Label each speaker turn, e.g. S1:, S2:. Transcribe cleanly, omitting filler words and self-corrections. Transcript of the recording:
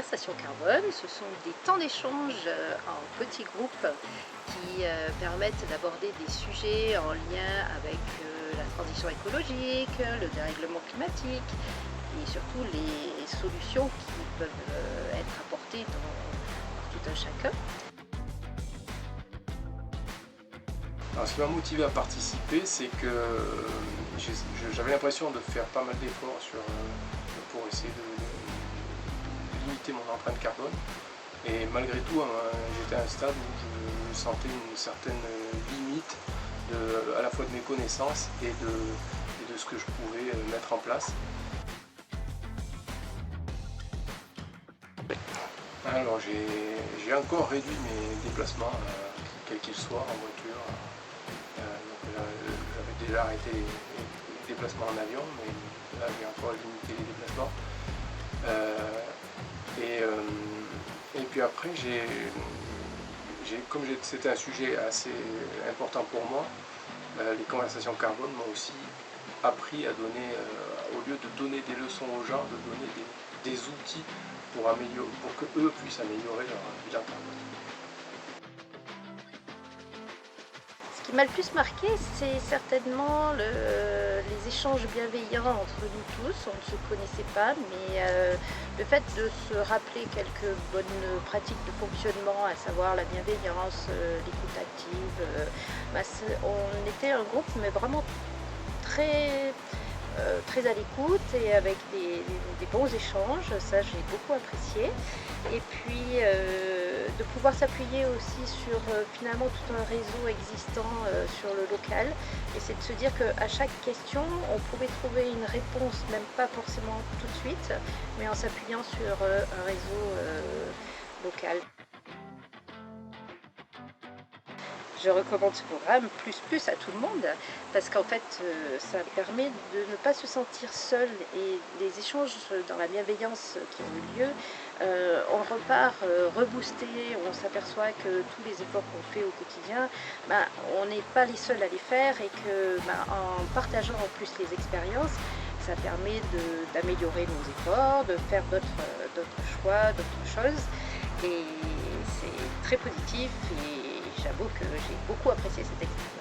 S1: conversations carbone, ce sont des temps d'échange en petits groupes qui permettent d'aborder des sujets en lien avec la transition écologique, le dérèglement climatique et surtout les solutions qui peuvent être apportées par tout un chacun.
S2: Alors, ce qui m'a motivé à participer, c'est que j'avais l'impression de faire pas mal d'efforts pour essayer de limiter mon empreinte carbone. Et malgré tout, j'étais à un stade où je sentais une certaine limite à la fois de mes connaissances et de ce que je pouvais mettre en place. Alors j'ai encore réduit mes déplacements, quels qu'ils soient, en voiture. J'avais déjà arrêté les déplacements en avion, mais là j'ai encore limité les déplacements. Et puis après, comme c'était un sujet assez important pour moi, les conversations carbone m'ont aussi appris à donner, au lieu de donner des leçons aux gens, de donner des outils pour que eux puissent améliorer leur bilan carbone.
S1: Ce qui m'a le plus marqué, c'est certainement les échanges bienveillants entre nous tous. On ne se connaissait pas, mais le fait de se rappeler quelques bonnes pratiques de fonctionnement, à savoir la bienveillance, l'écoute active, on était un groupe mais vraiment très à l'écoute et avec des bons échanges, ça j'ai beaucoup apprécié. Et puis de pouvoir s'appuyer aussi sur finalement tout un réseau existant sur le local, et c'est de se dire qu'à chaque question on pouvait trouver une réponse, même pas forcément tout de suite, mais en s'appuyant sur un réseau local. Je recommande ce programme plus à tout le monde parce qu'en fait ça permet de ne pas se sentir seul, et les échanges dans la bienveillance qui ont eu lieu, on repart reboosté, on s'aperçoit que tous les efforts qu'on fait au quotidien, on n'est pas les seuls à les faire, et que en partageant en plus les expériences, ça permet d'améliorer nos efforts, de faire d'autres choix, d'autres choses, et c'est très positif. Et j'avoue que j'ai beaucoup apprécié cette expérience.